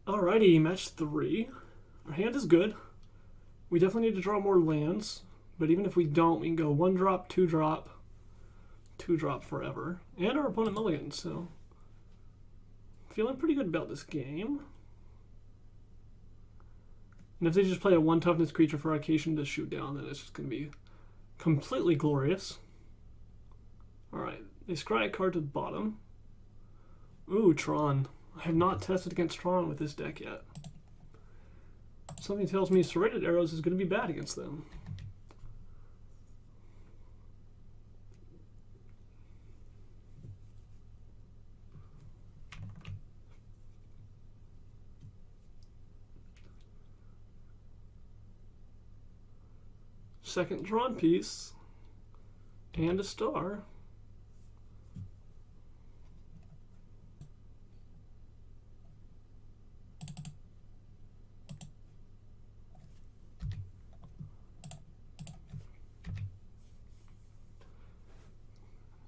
Alrighty, match 3. Our hand is good. We definitely need to draw more lands, but even if we don't, we can go 1 drop, 2 drop, 2 drop forever. And our opponent mulligans, so feeling pretty good about this game. And if they just play a 1 toughness creature for Arcation to shoot down, then it's just going to be completely glorious. Alright, they scry a card to the bottom. Ooh, Tron. I have not tested against Tron with this deck yet. Something tells me Serrated Arrows is going to be bad against them. Second drawn piece and a star.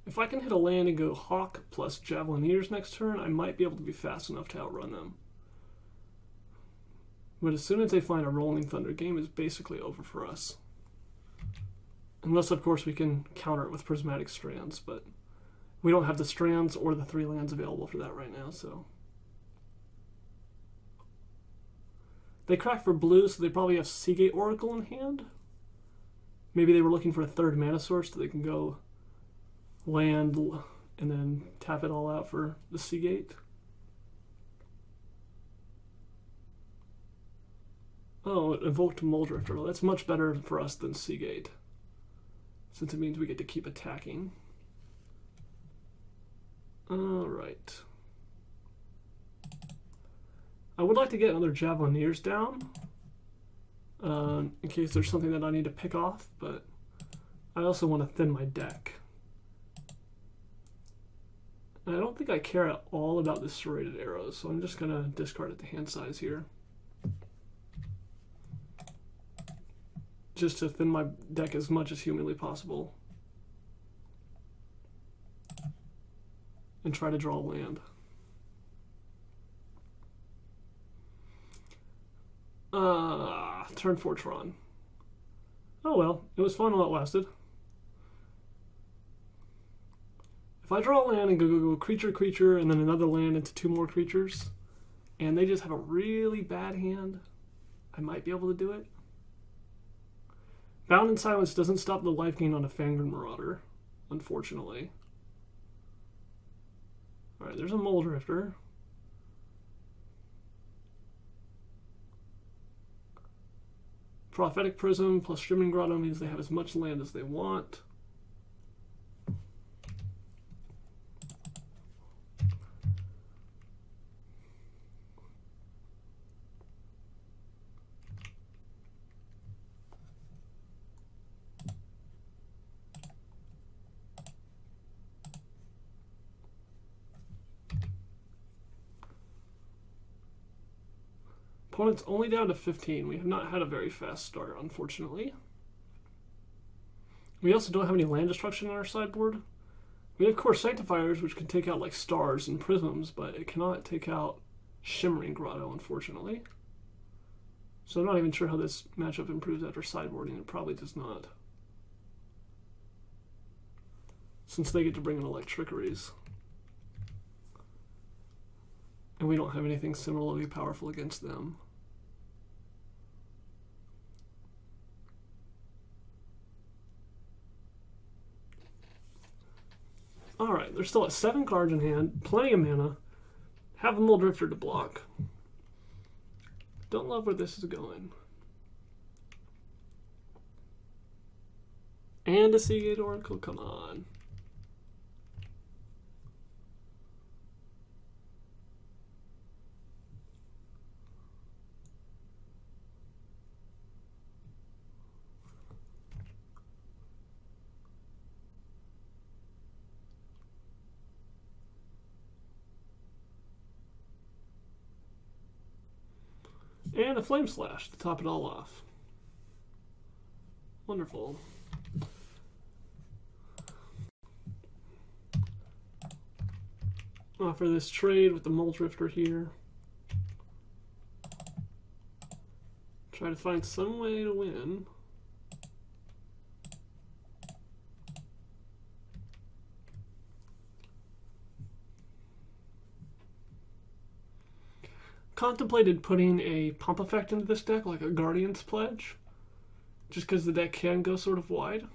If I can hit a land and go Hawk plus Javelineers next turn, I might be able to be fast enough to outrun them. But as soon as they find a Rolling Thunder, game is basically over for us. Unless, of course, we can counter it with Prismatic Strands, but we don't have the Strands or the 3 lands available for that right now, so. They crack for blue, so they probably have Seagate Oracle in hand. Maybe they were looking for a 3rd mana source so they can go land and then tap it all out for the Seagate. Oh, it evoked Muldrifter. Well, that's much better for us than Seagate, since it means we get to keep attacking. Alright. I would like to get another Javelineers down, in case there's something that I need to pick off, but I also want to thin my deck. And I don't think I care at all about the Serrated Arrows, so I'm just going to discard it to hand size here. Just to thin my deck as much as humanly possible. And try to draw a land. Turn 4 Tron. Oh well, it was fun while it lasted. If I draw a land and go creature, and then another land into 2 more creatures, and they just have a really bad hand, I might be able to do it. Bound in Silence doesn't stop the life gain on a Fangren Marauder, unfortunately. Alright, there's a Muldrifter. Prophetic Prism plus Shimmering Grotto means they have as much land as they want. Opponent's only down to 15. We have not had a very fast start, unfortunately. We also don't have any land destruction on our sideboard. We have Core Sanctifiers, which can take out like stars and prisms, but it cannot take out Shimmering Grotto, unfortunately. So I'm not even sure how this matchup improves after sideboarding. It probably does not, since they get to bring in Electrickeries. And we don't have anything similarly powerful against them. Alright, they're still at 7 cards in hand, plenty of mana, have a Muldrifter to block. Don't love where this is going. And a Seagate Oracle, come on. And a Flame Slash to top it all off. Wonderful. Offer this trade with the Muldrifter here. Try to find some way to win. Contemplated putting a pump effect into this deck, like a Guardian's Pledge, just because the deck can go sort of wide.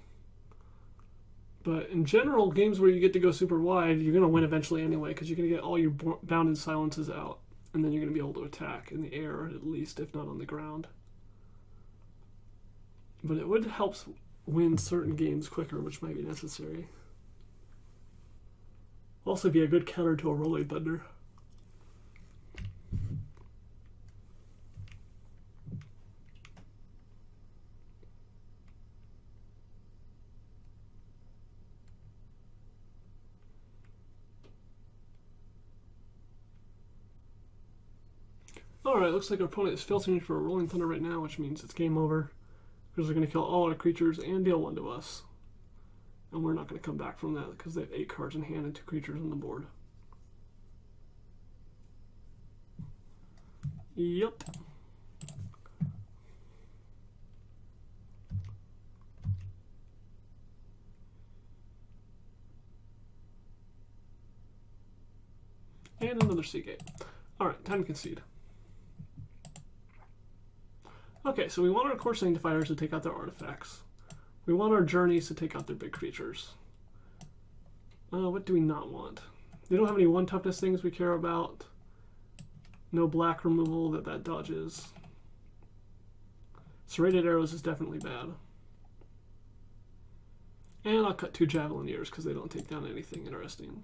But in general, games where you get to go super wide, you're going to win eventually anyway, because you're going to get all your bounded silences out, and then you're going to be able to attack in the air, at least, if not on the ground. But it would help win certain games quicker, which might be necessary. Also be a good counter to a Rolling Thunder. Alright, looks like our opponent is filtering for a Rolling Thunder right now, which means it's game over. Because they're going to kill all our creatures and deal 1 to us. And we're not going to come back from that because they have 8 cards in hand and 2 creatures on the board. Yep. And another Seagate. Alright, time to concede. Okay, so we want our Core Sanctifiers to take out their artifacts. We want our Journeys to take out their big creatures. What do we not want? They don't have any 1 toughness things we care about. No black removal that dodges. Serrated Arrows is definitely bad. And I'll cut 2 Javelineers because they don't take down anything interesting.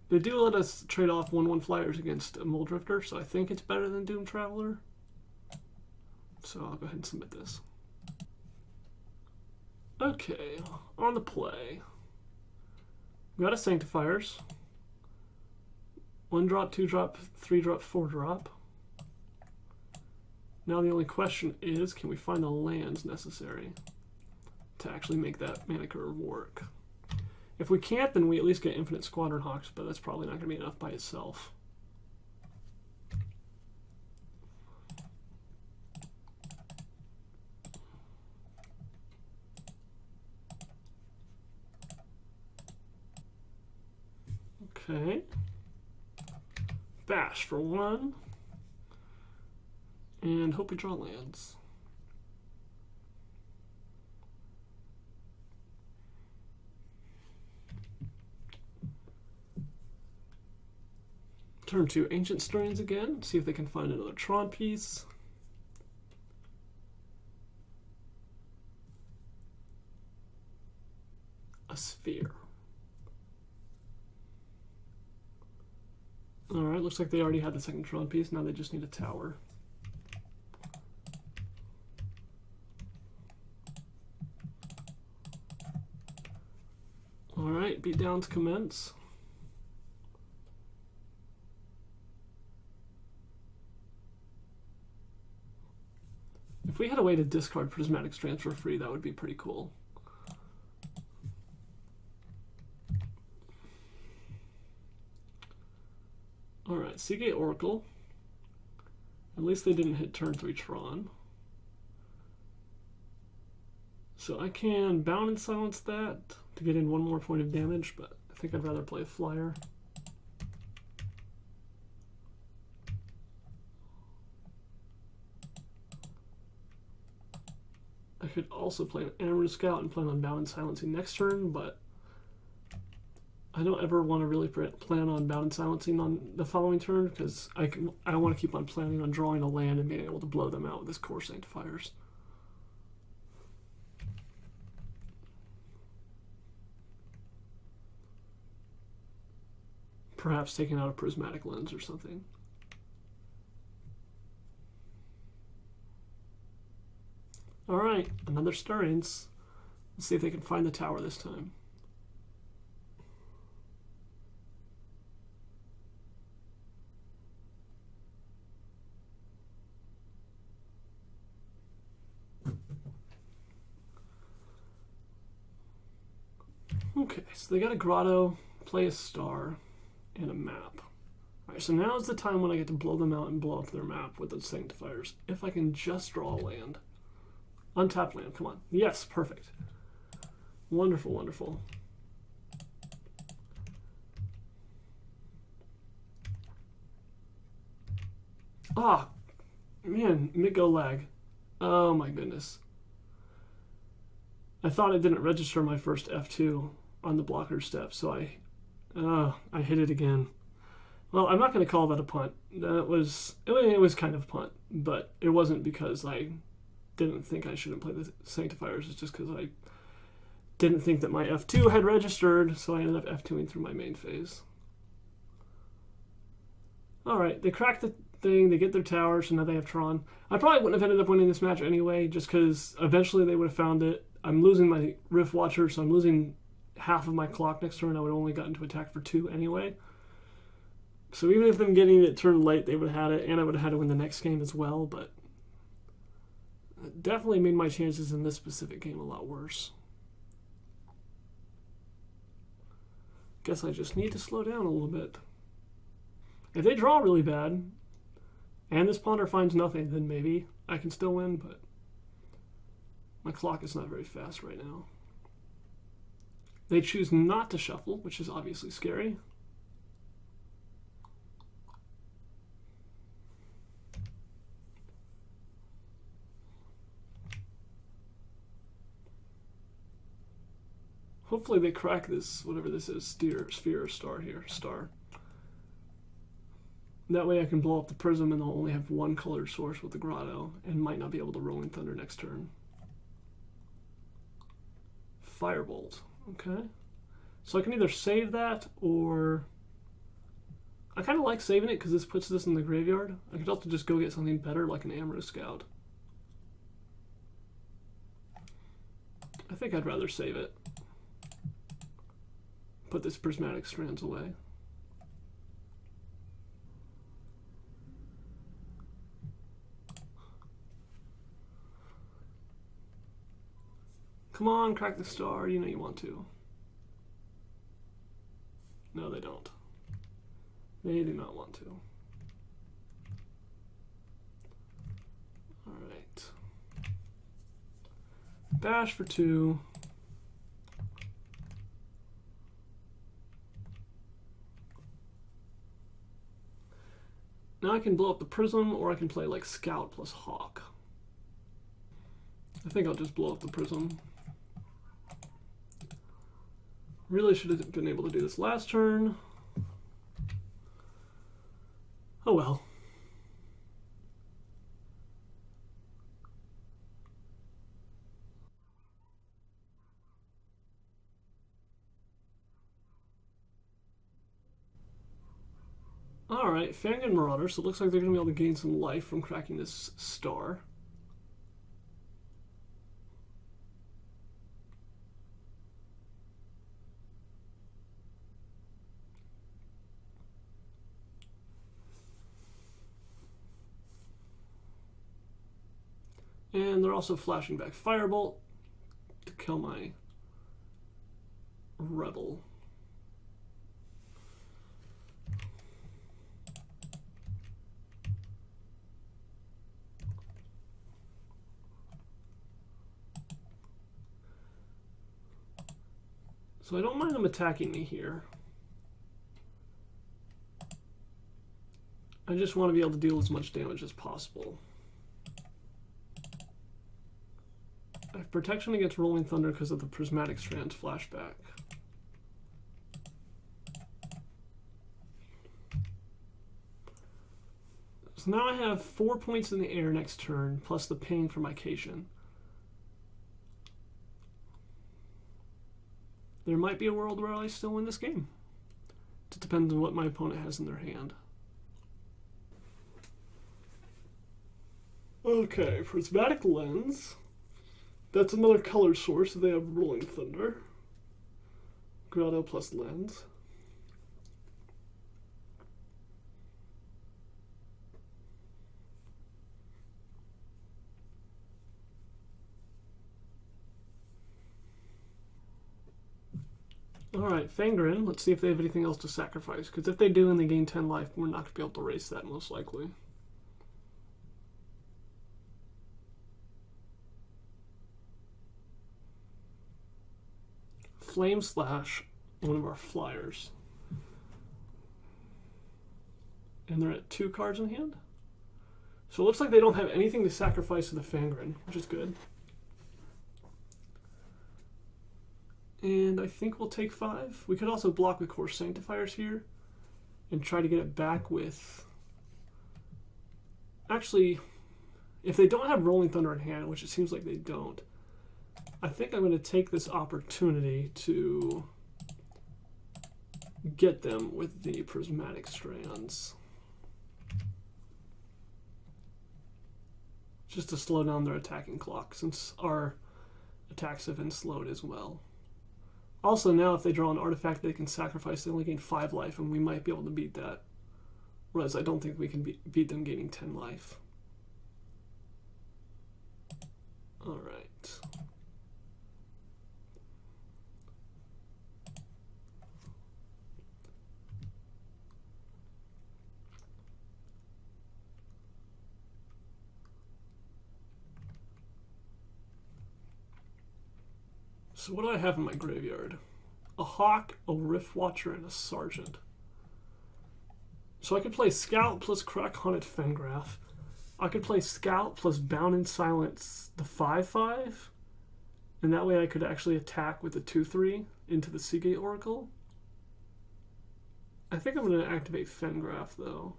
They do let us trade off 1/1 flyers against a Mole Drifter, so I think it's better than Doom Traveler. So I'll go ahead and submit this. Okay, on the play. We got a Sanctifiers. 1 drop, 2 drop, 3 drop, 4 drop. Now the only question is, can we find the lands necessary to actually make that mana curve work? If we can't, then we at least get Infinite Squadron Hawks, but that's probably not going to be enough by itself. Okay. Bash for 1. And hope we draw lands. Turn to Ancient Strains again, see if they can find another Tron piece. A Sphere. Alright, looks like they already had the second Tron piece, now they just need a tower. Alright, beatdowns commence. If we had a way to discard Prismatic Strands for free, that would be pretty cool. Alright, Seagate Oracle. At least they didn't hit turn 3 Tron. So I can bound and silence that to get in 1 more point of damage, but I think I'd rather play a flyer. I could also play an Amaranth Scout and plan on bound and silencing next turn, but I don't ever want to really plan on bound and silencing on the following turn because I want to keep on planning on drawing a land and being able to blow them out with this Core Sanctifiers. Perhaps taking out a Prismatic Lens or something. Alright, another Stirrings. Let's see if they can find the tower this time. Okay, so they got a grotto, play a star, and a map. Alright, Alright, so now is the time when I get to blow them out and blow up their map with the sanctifiers. If I can just draw a land. Untapped land, come on. Yes, perfect. Wonderful, wonderful. Ah, man, mid-go lag. Oh my goodness. I thought it didn't register my first F2 on the blocker step, so I hit it again. Well, I'm not going to call that a punt. It was kind of a punt, but it wasn't because I didn't think I shouldn't play the sanctifiers. It's just because I didn't think that my F2 had registered, so I ended up F2ing through my main phase. Alright, they cracked the thing, they get their tower, so now they have Tron. I probably wouldn't have ended up winning this match anyway, just because eventually they would have found it. I'm losing my Rift Watcher, so I'm losing half of my clock next turn. I would have only gotten to attack for 2 anyway. So even if them getting it turned late, they would have had it, and I would have had to win the next game as well, but it definitely made my chances in this specific game a lot worse. Guess I just need to slow down a little bit. If they draw really bad, and this ponder finds nothing, then maybe I can still win, but my clock is not very fast right now. They choose not to shuffle, which is obviously scary. Hopefully they crack this, whatever this is, sphere or star here, star. That way I can blow up the prism and they'll only have one colored source with the grotto and might not be able to Rolling Thunder next turn. Firebolt, okay. So I can either save that or... I kind of like saving it because this puts this in the graveyard. I could also just go get something better like an Amorous Scout. I think I'd rather save it. Put this Prismatic Strands away. Come on, crack the star. You know you want to. No, they don't. They do not want to. Alright. Bash for 2. Now I can blow up the prism, or I can play like Scout plus Hawk. I think I'll just blow up the prism. Really should have been able to do this last turn. Oh well. Alright, Fangin Marauder, so it looks like they're going to be able to gain some life from cracking this star. And they're also flashing back Firebolt to kill my Rebel. So I don't mind them attacking me here. I just want to be able to deal as much damage as possible. I have protection against Rolling Thunder because of the Prismatic Strands flashback. So now I have 4 points in the air next turn, plus the ping for my Cation. There might be a world where I still win this game. It depends on what my opponent has in their hand. Okay, Prismatic Lens. That's another color source. They have Rolling Thunder. Grotto plus Lens. Alright, Fangren. Let's see if they have anything else to sacrifice. Because if they do and they gain 10 life, we're not going to be able to erase that, most likely. Flame Slash, one of our flyers. And they're at 2 cards in hand. So it looks like they don't have anything to sacrifice to the Fangren, which is good. And I think we'll take 5. We could also block with Core Sanctifiers here and try to get it back with... Actually, if they don't have Rolling Thunder in hand, which it seems like they don't, I think I'm going to take this opportunity to get them with the Prismatic Strands. Just to slow down their attacking clock, since our attacks have been slowed as well. Also, now if they draw an artifact they can sacrifice, they only gain 5 life, and we might be able to beat that. Whereas I don't think we can beat them gaining 10 life. Alright. So what do I have in my graveyard? A Hawk, a Rift Watcher, and a Sergeant. So I could play Scout plus Crack Haunted Fengraf. I could play Scout plus Bound in Silence, the 5/5. And that way I could actually attack with the 2/3 into the Seagate Oracle. I think I'm going to activate Fengraf, though.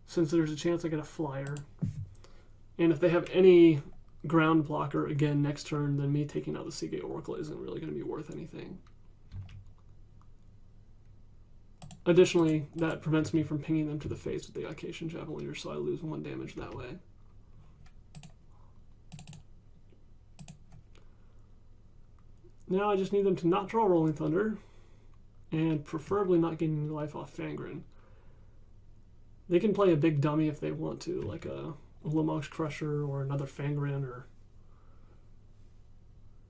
Since there's a chance I get a flyer. And if they have any ground blocker again next turn, then me taking out the Seagate Oracle isn't really going to be worth anything. Additionally, that prevents me from pinging them to the face with the Ication Javelineer, so I lose 1 damage that way. Now I just need them to not draw Rolling Thunder, and preferably not getting any life off Fangren. They can play a big dummy if they want to, like a Lamox Crusher or another Fangren, or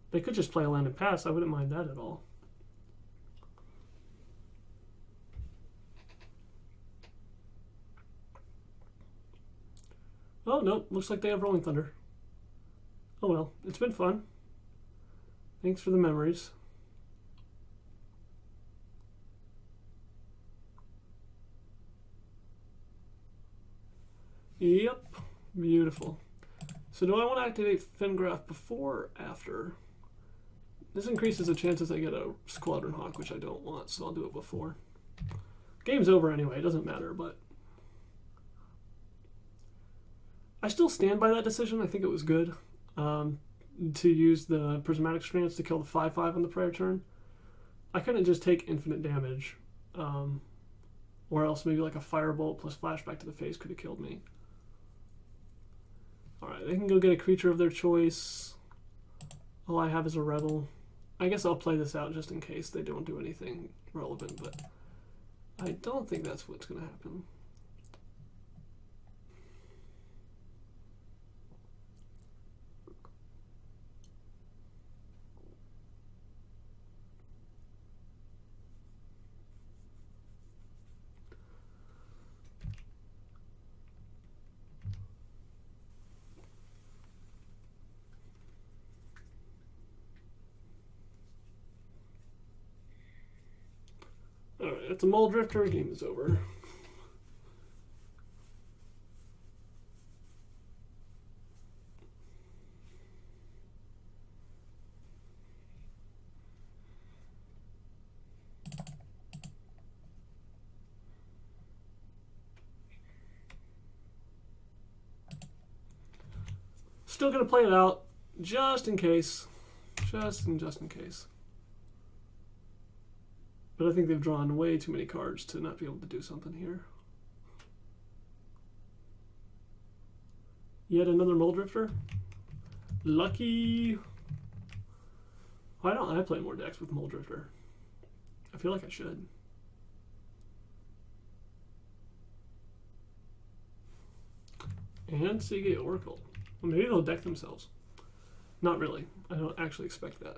they could just play a land and pass. I wouldn't mind that at all. Oh, no, looks like they have Rolling Thunder. Oh well, it's been fun. Thanks for the memories. Yep, beautiful. So do I want to activate Fengraf before or after? This increases the chances I get a Squadron Hawk, which I don't want, so I'll do it before. Game's over anyway, it doesn't matter, but I still stand by that decision. I think it was good to use the Prismatic Strands to kill the 5/5 on the prior turn. I couldn't just take infinite damage, or else maybe like a Firebolt plus Flashback to the face could have killed me. Alright, they can go get a creature of their choice. All I have is a Rebel. I guess I'll play this out just in case they don't do anything relevant, but I don't think that's what's going to happen. Alright, it's a Mole Drifter, game is over. Still gonna play it out, just in case. Just in case. But I think they've drawn way too many cards to not be able to do something here. Yet another Mole Drifter? Lucky! Why don't I play more decks with Mole Drifter? I feel like I should. And Seagate Oracle. Well, maybe they'll deck themselves. Not really. I don't actually expect that.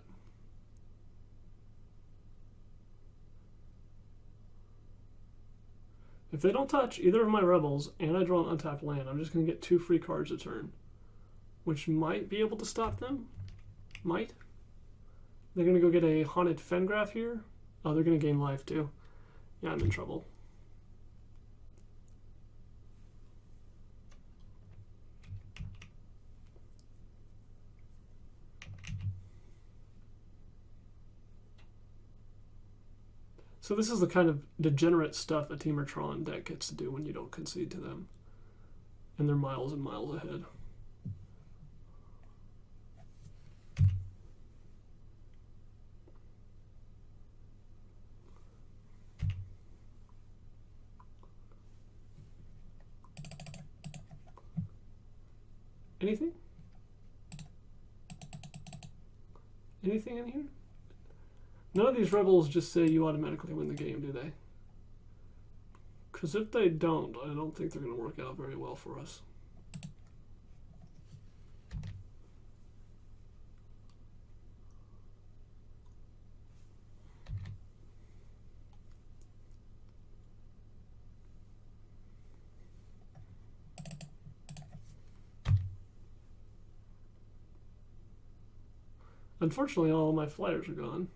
If they don't touch either of my rebels and I draw an untapped land, I'm just going to get 2 free cards a turn, which might be able to stop them. Might. They're going to go get a Haunted Fengraf here. Oh, they're going to gain life too. Yeah, I'm in trouble. So this is the kind of degenerate stuff a Temur Tron deck gets to do when you don't concede to them. And they're miles and miles ahead. Anything? Anything in here? None of these rebels just say you automatically win the game, do they? Because if they don't, I don't think they're going to work out very well for us. Unfortunately, all my flyers are gone.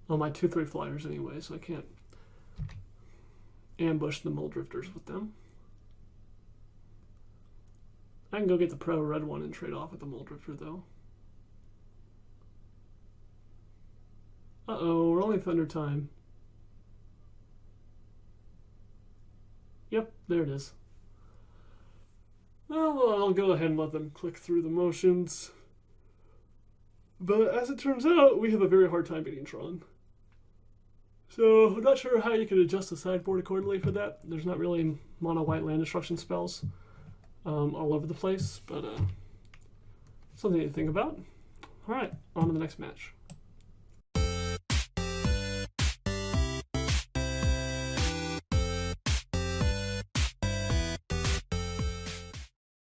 Well, my 2/3 flyers anyway, so I can't ambush the Mole Drifters with them. I can go get the pro red one and trade off with the Mole Drifter, though. Uh-oh, we're only Thunder time. Yep, there it is. Well, I'll go ahead and let them click through the motions. But as it turns out, we have a very hard time beating Tron. So I'm not sure how you could adjust the sideboard accordingly for that. There's not really mono white land destruction spells all over the place, but something to think about. All right, on to the next match.